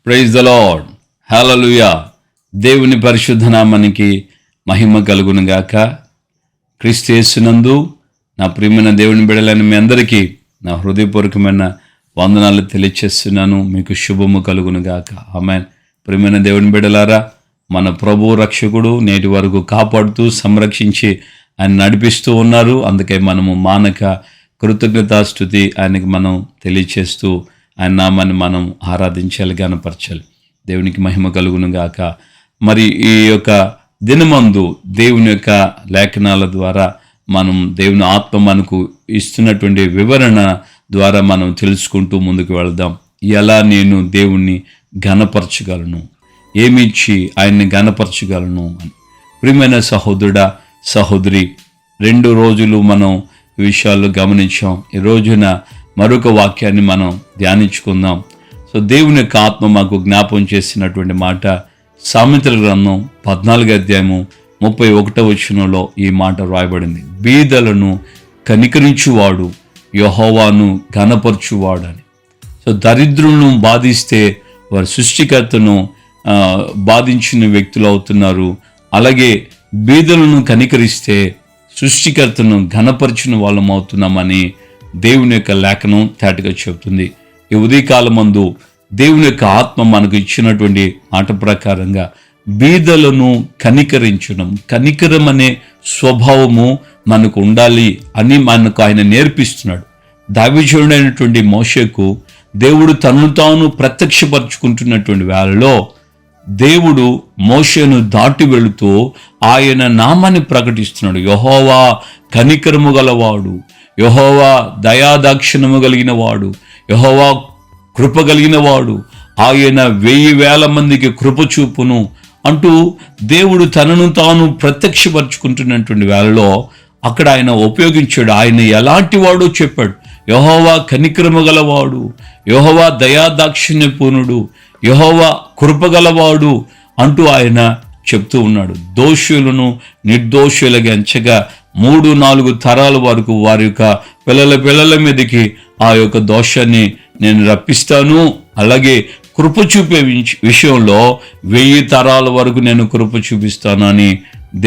Praise the lord. హల్లెలూయా. దేవుని పరిశుద్ధ నామానికి మహిమ కలుగును గాక. క్రీస్తు యేసునందు నా ప్రియమైన దేవుని బిడ్డలైన మీ అందరికీ నా హృదయపూర్వకమైన వందనాలు తెలియచేస్తున్నాను. మీకు శుభము కలుగును గాక. ఆమేన్. ప్రియమైన దేవుని బిడ్డలారా, మన ప్రభు రక్షకుడు నేటి వరకు కాపాడుతూ సంరక్షించి ఆయన నడిపిస్తూ ఉన్నారు. అందుకే మనము మానక కృతజ్ఞతాస్తుతి ఆయనకి మనం తెలియచేస్తూ ఆయన నామాన్ని మనం ఆరాధించాలి, గణపరచాలి. దేవునికి మహిమ కలుగును గాక. మరి ఈ యొక్క దినమందు దేవుని యొక్క లేఖనాల ద్వారా మనం దేవుని ఆత్మ మనకు ఇస్తున్నటువంటి వివరణ ద్వారా మనం తెలుసుకుంటూ ముందుకు వెళదాం. ఎలా నేను దేవుణ్ణి ఘనపరచగలను, ఏమిచ్చి ఆయన్ని ఘనపరచగలను అని. ప్రియమైన సహోదరుడా, సహోదరి, 2 రోజులు మనం ఈ విషయాలు గమనించాం. ఈ రోజున మరొక వాక్యాన్ని మనం ధ్యానించుకుందాం. సో దేవుని యొక్క ఆత్మ మాకు జ్ఞాపం చేసినటువంటి మాట సామెతల గ్రంథం 14వ అధ్యాయము 31వ వచనంలో ఈ మాట రాయబడింది. బీదలను కనికరించువాడు యెహోవాను ఘనపరచువాడు అని. సో దరిద్రులను బాధిస్తే వారి సృష్టికర్తను బాధించిన వ్యక్తులు అవుతున్నారు. అలాగే బీదలను కనికరిస్తే సృష్టికర్తను ఘనపరిచిన వాళ్ళం అవుతున్నామని దేవుని యొక్క లేఖనం తేటగా చెబుతుంది. ఈ ఉదయకాలమందు దేవుని యొక్క ఆత్మ మనకు ఇచ్చినటువంటి మాట ప్రకారంగా బీదలను కనికరించడం, కనికరం అనే స్వభావము మనకు ఉండాలి అని మనకు ఆయన నేర్పిస్తున్నాడు. దావీదుడైనటువంటి మోషేకు దేవుడు తనను తాను ప్రత్యక్షపరుచుకుంటున్నటువంటి వేళలో దేవుడు మోషేను దాటి వెళుతూ ఆయన నామాన్ని ప్రకటిస్తున్నాడు. యెహోవా కనికరము గలవాడు, యెహోవా దయాదాక్షిణ్యము కలిగిన వాడు, యెహోవా కృప కలిగిన వాడు, ఆయన 1000 మందికి కృప చూపును అంటూ దేవుడు తనను తాను ప్రత్యక్షపరుచుకుంటున్నటువంటి వేళలో అక్కడ ఆయన ఉపయోగించాడు. ఆయన ఎలాంటి వాడో చెప్పాడు. యెహోవా కనికరము గలవాడు, యెహోవా దయాదాక్షిణ్యపూర్ణుడు, యెహోవా కృపగలవాడు అంటూ ఆయన చెప్తూ ఉన్నాడు. దోషులను నిర్దోషులుగా ఎంచగా 3-4 తరాల వరకు వారి యొక్క పిల్లల మీదకి ఆ యొక్క దోషాన్ని నేను రప్పిస్తాను. అలాగే కృప చూపే విషయంలో 1000 తరాల వరకు నేను కృప చూపిస్తాను అని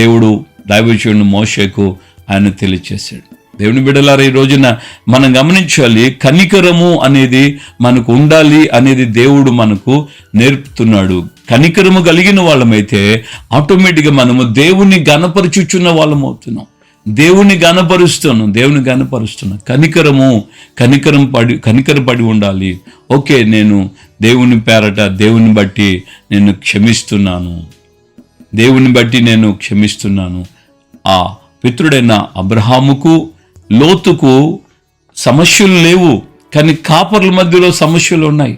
దేవుడు దైవజనుడు మోషేకు ఆయన తెలియచేశాడు. దేవుని బిడ్డలారా, ఈ రోజున మనం గమనించాలి, కనికరము అనేది మనకు ఉండాలి అనేది దేవుడు మనకు నేర్పుతున్నాడు. కనికరము కలిగిన వాళ్ళమైతే ఆటోమేటిక్గా మనము దేవుని ఘనపరచుచున్న వాళ్ళం అవుతున్నాం. దేవుని ఘనపరుస్తున్నాం. కనికరపడి ఉండాలి. ఓకే, నేను దేవుని పేరట దేవుని బట్టి నేను క్షమిస్తున్నాను. ఆ పితృడైన అబ్రహాముకు లోతుకు సమస్యలు లేవు, కానీ కాపర్ల మధ్యలో సమస్యలు ఉన్నాయి.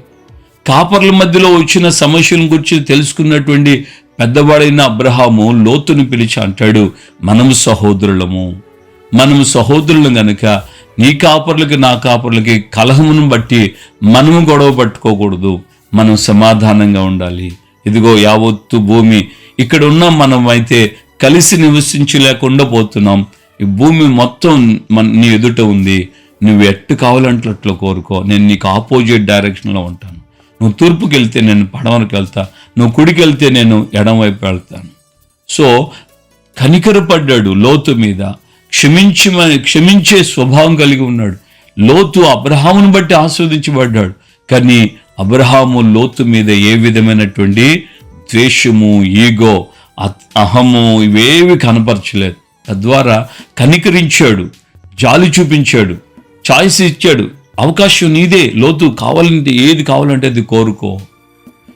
కాపర్ల మధ్యలో వచ్చిన సమస్యల గురించి తెలుసుకున్నటువంటి పెద్దవాడైన అబ్రహాము లోతుని పిలిచి అంటాడు, మనము సహోదరులం గనుక నీ కాపర్లకి నా కాపర్లకి కలహమును బట్టి మనము గొడవ పట్టుకోకూడదు, మనం సమాధానంగా ఉండాలి. ఇదిగో యావత్తు భూమి ఇక్కడ ఉన్న మనం అయితే కలిసి నివసించలేకుండా పోతున్నాం. ఈ భూమి మొత్తం నీ ఎదుట ఉంది. నువ్వు ఎట్టు కావాలంటే అట్లా కోరుకో. నేను నీకు ఆపోజిట్ డైరెక్షన్లో ఉంటాను. నువ్వు తూర్పుకి వెళ్తే నేను పడమరకు వెళ్తా, నువ్వు కుడికి వెళ్తే నేను ఎడం వైపు వెళ్తాను. సో కనికరపడ్డాడు లోతు మీద, క్షమించే స్వభావం కలిగి ఉన్నాడు. లోతు అబ్రహామును బట్టి ఆస్వాదించబడ్డాడు, కానీ అబ్రహాము లోతు మీద ఏ విధమైనటువంటి ద్వేషము, ఈగో, అహము ఇవేవి కనపరచలేదు. తద్వారా కనికరించాడు, జాలి చూపించాడు, చాయిస్ ఇచ్చాడు. అవకాశం నీదే, లోతు కావాలంటే ఏది కావాలంటే అది కోరుకో.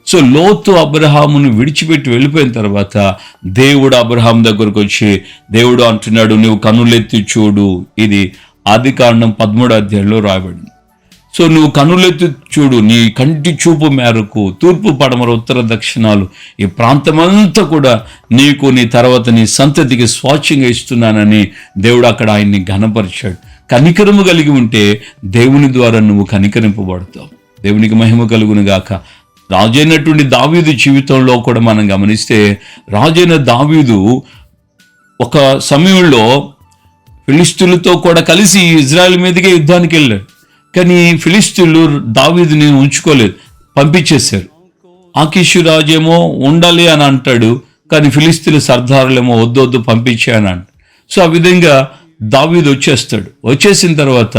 సో లోతు అబ్రహామును విడిచిపెట్టి వెళ్ళిపోయిన తర్వాత దేవుడు అబ్రహాం దగ్గరకు వచ్చి దేవుడు అంటున్నాడు, నువ్వు కన్నులెత్తి చూడు. ఇది ఆదికాండం 13వ అధ్యాయంలో రాయబడింది. సో నువ్వు కన్నులెత్తి చూడు, నీ కంటి చూపు మేరకు తూర్పు పడమర ఉత్తర దక్షిణాలు ఈ ప్రాంతమంతా కూడా నీకు, నీ తర్వాత నీ సంతతికి స్వాచ్ఛంగా ఇస్తున్నానని దేవుడు అక్కడ ఆయన్ని ఘనపరిచాడు. కనికరము కలిగి ఉంటే దేవుని ద్వారా నువ్వు కనికరింపబడతావు. దేవునికి మహిమ కలుగును గాక. రాజైనటువంటి దావీదు జీవితంలో కూడా మనం గమనిస్తే, రాజైన దావీదు ఒక సమయంలో ఫిలిష్తీయులతో కూడా కలిసి ఇజ్రాయెల్ మీదకే యుద్ధానికి వెళ్ళాడు. కానీ ఫిలిష్తీయులు దావీదుని ఉంచుకోలేదు, పంపించేశారు. ఆకీషు రాజేమో ఉండాలి అని అంటాడు, కానీ ఫిలిస్తీన్ల సర్దారులేమో వద్దు పంపించే అని అంటాడు. సో ఆ విధంగా దావీదు వచ్చేసిన తర్వాత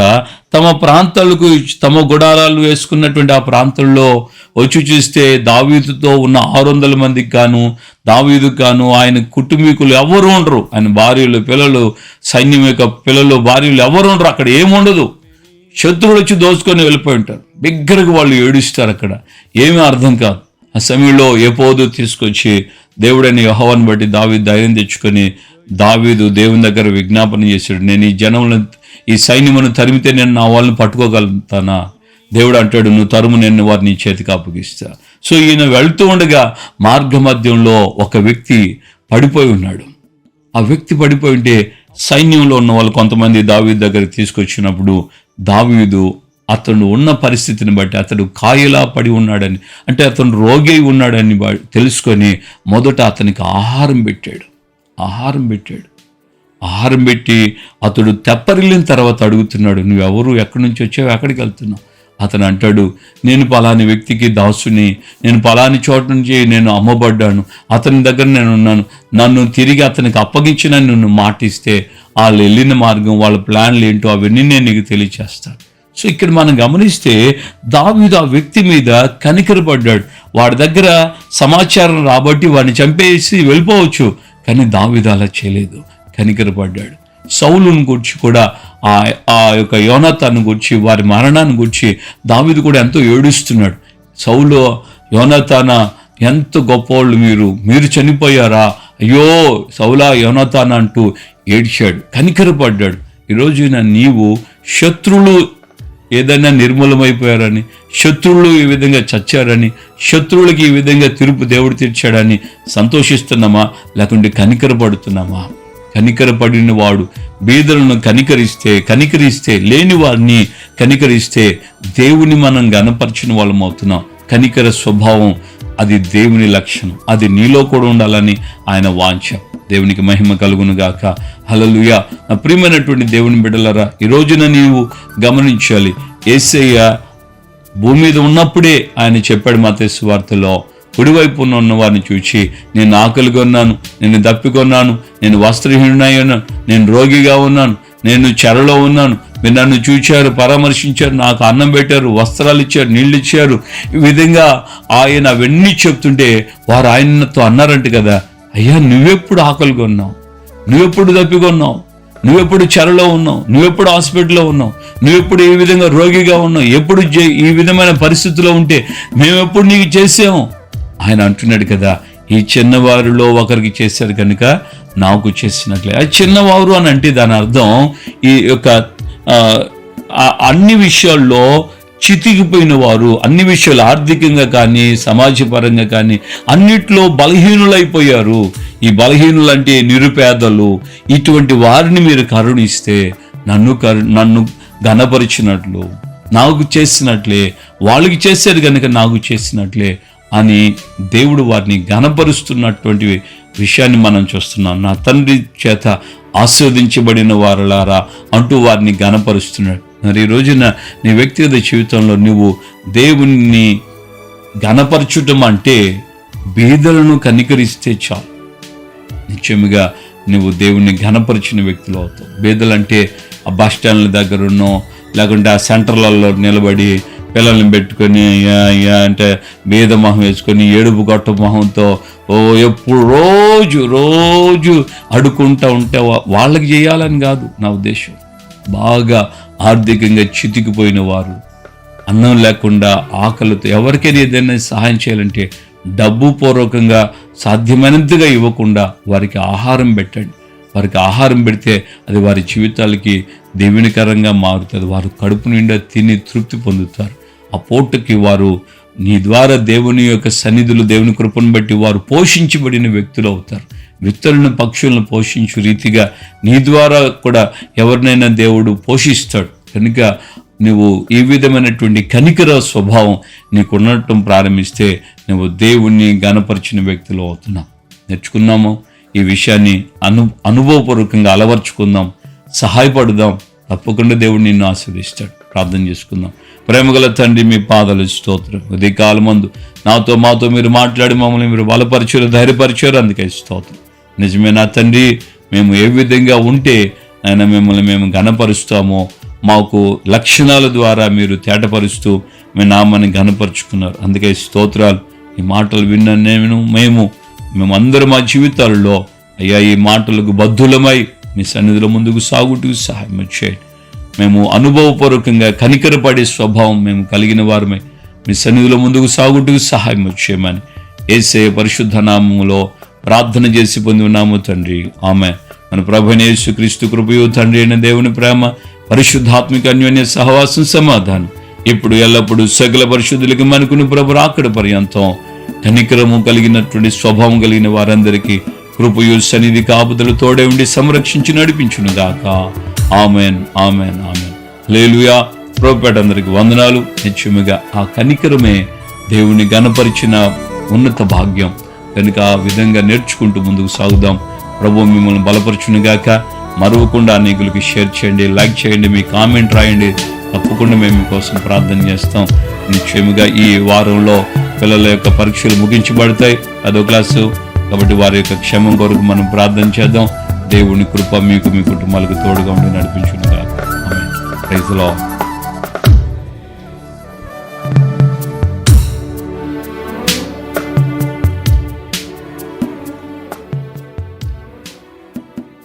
తమ ప్రాంతాలకు, తమ గుడారాలు వేసుకున్నటువంటి ఆ ప్రాంతంలో వచ్చి చూస్తే దావీదుతో ఉన్న 600 మందికి గాను, దావీదుకు గాను ఆయన కుటుంబీకులు ఎవరు ఉండరు. ఆయన భార్యలు, పిల్లలు, సైన్యం యొక్క పిల్లలు, భార్యలు ఎవరు ఉండరు. అక్కడ ఏముండదు. శత్రువులు వచ్చి దోచుకొని వెళ్ళిపోయి ఉంటారు. బిగ్గరగా వాళ్ళు ఏడుస్తారు. అక్కడ ఏమీ అర్థం కాదు. ఆ సమయంలో ఏపోదు తీసుకొచ్చి దేవుడైన యెహోవాను బట్టి దావీదు ధైర్యం తెచ్చుకొని దావీదు దేవుని దగ్గర విజ్ఞాపన చేశాడు, నేను ఈ జనములను, ఈ సైన్యమును తరిమితే నేను నా వాళ్ళని పట్టుకోగలుగుతానా? దేవుడు అంటాడు, నువ్వు తరుము, నేను వారిని నీ చేతికి అప్పగిస్తా. సో ఈయన వెళ్తూ ఉండగా మార్గ మధ్యంలో ఒక వ్యక్తి పడిపోయి ఉన్నాడు. ఆ వ్యక్తి పడిపోయి ఉంటే సైన్యంలో ఉన్న వాళ్ళు కొంతమంది దావీదు దగ్గరికి తీసుకొచ్చినప్పుడు దావీదు అతను ఉన్న పరిస్థితిని బట్టి అతడు కాయలా పడి ఉన్నాడని, అంటే అతను రోగి ఉన్నాడని తెలుసుకొని మొదట అతనికి ఆహారం పెట్టాడు. ఆహారం పెట్టి అతడు తెప్పరిల్లిన తర్వాత అడుగుతున్నాడు, నువ్వెవరు, ఎక్కడి నుంచి వచ్చావు, ఎక్కడికి వెళ్తున్నావు? అతను అంటాడు, నేను పలాని వ్యక్తికి దాసుని, నేను పలాని చోట నుంచి నేను అమ్మబడ్డాను, అతని దగ్గర నేను ఉన్నాను, నన్ను తిరిగి అతనికి అప్పగించిన నిన్ను మాటిస్తే వాళ్ళు వెళ్ళిన మార్గం, వాళ్ళ ప్లాన్లు ఏంటో అవన్నీ నేను నీకు తెలియచేస్తాను. సో ఇక్కడ మనం గమనిస్తే దావీదు ఆ వ్యక్తి మీద కనికరపడ్డాడు. వాడి దగ్గర సమాచారం రాబట్టి వాడిని చంపేసి వెళ్ళిపోవచ్చు, కానీ దావీదు అలా చేయలేదు, కనికరపడ్డాడు. సౌలును గురించి కూడా, ఆ యొక్క యోనాతాను గురించి, వారి మరణాన్ని గురించి దావీదు కూడా ఎంతో ఏడుస్తున్నాడు. సౌలు, యోనాతాన ఎంత గొప్పవాళ్ళు, మీరు చనిపోయారా, అయ్యో సౌలా, యోనాతాన అంటూ ఏడ్చాడు, కనికరపడ్డాడు. ఈరోజు నీవు శత్రువులు ఏదైనా నిర్మూలమైపోయారని, శత్రువులు ఈ విధంగా చచ్చారని, శత్రువులకి ఈ విధంగా తీర్పు దేవుడు తీర్చాడని సంతోషిస్తున్నామా, లేకుంటే కనికరపడుతున్నామా? కనికరపడిన వాడు బీదలను కనికరిస్తే లేని వారిని కనికరిస్తే దేవుని మనం గణపరిచిన వాళ్ళం అవుతున్నాం. కనికర స్వభావం అది దేవుని లక్షణం, అది నీలో కూడా ఉండాలని ఆయన వాంఛ. దేవునికి మహిమ కలుగును గాక. హల్లెలూయా. నా ప్రియమైనటువంటి దేవుని బిడ్డలారా, ఈ రోజున నీవు గమనించాలి, యేసయ్య భూమి మీద ఉన్నప్పుడే ఆయన చెప్పాడు మత్తయి సువార్తలో, కుడివైపున ఉన్న వారిని చూచి, నేను ఆకలిగా ఉన్నాను, నేను దప్పికొన్నాను, నేను వస్త్రహీనుడై ఉన్నాను, నేను రోగిగా ఉన్నాను, నేను చెరలో ఉన్నాను, మీరు నన్ను చూచారు, పరామర్శించారు, నాకు అన్నం పెట్టారు, వస్త్రాలు ఇచ్చారు, నీళ్ళు ఇచ్చారు. ఈ విధంగా ఆయన అవన్నీ చెప్తుంటే వారు ఆయనతో అన్నారంట కదా, అయ్యా నువ్వెప్పుడు ఆకలిగా ఉన్నావు, నువ్వెప్పుడు దప్పికొన్నావు, నువ్వెప్పుడు చెరలో ఉన్నావు, నువ్వెప్పుడు హాస్పిటల్లో ఉన్నావు, నువ్వెప్పుడు ఈ విధంగా రోగిగా ఉన్నావు, ఎప్పుడు ఈ విధమైన పరిస్థితుల్లో ఉంటే మేమెప్పుడు నీకు చేసాము? ఆయన అంటున్నాడు కదా, ఈ చిన్నవారిలో ఒకరికి చేశారు కనుక నాకు చేసినట్లే. ఆ చిన్నవారు అని అంటే దాని అర్థం ఈ యొక్క అన్ని విషయాల్లో చితికిపోయిన వారు, అన్ని విషయాలు ఆర్థికంగా కానీ సమాజపరంగా కానీ అన్నిట్లో బలహీనులైపోయారు. ఈ బలహీనులు అంటే నిరుపేదలు. ఇటువంటి వారిని మీరు కరుణిస్తే నన్ను ఘనపరిచినట్లు, నాకు చేసినట్లే, వాళ్ళకి చేశారు కనుక నాకు చేసినట్లే అని దేవుడు వారిని ఘనపరుస్తున్నటువంటి విషయాన్ని మనం చూస్తున్నాం. నా తండ్రి చేత ఆస్వాదించబడిన వారలారా అంటూ వారిని ఘనపరుస్తున్నాడు. మరి ఈ రోజున నీ వ్యక్తిగత జీవితంలో నువ్వు దేవుణ్ణి ఘనపరచుటం అంటే బీదలను కనికరిస్తే చాలు. నిత్యముగా నువ్వు దేవుణ్ణి ఘనపరిచిన వ్యక్తులు అవుతావు. బీదలంటే ఆ బస్ స్టాండ్ల దగ్గర ఉన్నో, లేకుంటే ఆ సెంటర్లలో నిలబడి పిల్లల్ని పెట్టుకొని అంటే బీద మొహం వేసుకొని ఏడుపు గొట్ట మొహంతో ఎప్పుడు రోజు అడుకుంటూ ఉంటే వాళ్ళకి చేయాలని కాదు నా ఉద్దేశం. బాగా ఆర్థికంగా చితికిపోయిన వారు, అన్నం లేకుండా ఆకలితో ఎవరికైనా ఏదైనా సహాయం చేయాలంటే డబ్బు పూర్వకంగా సాధ్యమైనంతగా ఇవ్వకుండా వారికి ఆహారం పెట్టండి. వారికి ఆహారం పెడితే అది వారి జీవితాలకి దీవెనకరంగా మారుతుంది. వారు కడుపు నిండా తిని తృప్తి పొందుతారు. ఆ పూటకి వారు నీ ద్వారా దేవుని యొక్క సన్నిధులు, దేవుని కృపను బట్టి వారు పోషించబడిన వ్యక్తులు అవుతారు. విత్తలను పక్షులను పోషించు రీతిగా నీ ద్వారా కూడా ఎవరినైనా దేవుడు పోషిస్తాడు. కనుక నువ్వు ఈ విధమైనటువంటి కనికర స్వభావం నీకు ఉండటం ప్రారంభిస్తే నువ్వు దేవుణ్ణి ఘనపరిచిన వ్యక్తులు అవుతున్నావు. నేర్చుకున్నాము ఈ విషయాన్ని అనుభవపూర్వకంగా అలవర్చుకుందాం, సహాయపడదాం. తప్పకుండా దేవుడు నిన్ను ఆశీర్వదిస్తాడు. ప్రార్థన చేసుకుందాం. ప్రేమగల తండ్రి, మీ పాదాలు స్తోత్రం. ఉదయ కాలమందు నాతో మాతో మీరు మాట్లాడి మమ్మల్ని మీరు బలపరిచారు, ధైర్యపరిచారు, అందుకే స్తోత్రం. నిజమే నా తండ్రి, మేము ఏ విధంగా ఉంటే ఆయన మిమ్మల్ని మేము ఘనపరుస్తామో మాకు లక్షణాల ద్వారా మీరు తేటపరుస్తూ మీ నామాన్ని ఘనపరుచుకున్నారు. అందుకే స్తోత్రాలు. ఈ మాటలు విన్న మేమందరం మా జీవితాల్లో అయ్యా ఈ మాటలకు బద్ధులమై మీ సన్నిధిలో ముందుకు సాగుటూ సహాయం చేయండి. మేము అనుభవపూర్వకంగా కనికరపడే స్వభావం మేము కలిగిన వారమై మీ సన్నిధిలో ముందుకు సాగుటూ సహాయం చేయమని యేసయ్య పరిశుద్ధ నామములో ప్రార్థన చేసి పొంది ఉన్నాము తండ్రి. ఆమేన్. మన ప్రభువైన యేసుక్రీస్తు కృపయు తండ్రి అయిన దేవుని ప్రేమ, పరిశుద్ధాత్మిక అన్యోన్య సహవాసం, సమాధానం ఇప్పుడు ఎల్లప్పుడూ సకల పరిశుద్ధులకి మనకును ప్రభు రాకడ పర్యంతం కనికరము కలిగినటువంటి స్వభావం కలిగిన వారందరికీ కృపయు సన్నిధి కాపుదలు తోడే ఉండి సంరక్షించి నడిపించును గాక. Amen, amen, amen. హల్లెలూయా. ప్రభుపేట అందరికి వందనాలు. నిత్యముగా ఆ కనికరమే దేవుని ఘనపరిచిన ఉన్నత భాగ్యం కనుక ఆ విధంగా నేర్చుకుంటూ ముందుకు సాగుదాం. ప్రభు మిమ్మల్ని బలపరచును గాక. మరవకుండా అనేకులకి షేర్ చేయండి, లైక్ చేయండి, మీ కామెంట్ రాయండి. తప్పకుండా మేము మీకోసం ప్రార్థన చేస్తాం. నిశ్చయముగా ఈ వారంలో పిల్లల యొక్క పరీక్షలు ముగించబడతాయి, 10వ క్లాసు కాబట్టి వారి యొక్క క్షేమం కొరకు మనం ప్రార్థన చేద్దాం. దేవుని కృప మీకు మీ కుటుంబాలకు తోడుగా ఉండి నడిపించును గాక. ఆమేన్. Praise the lord.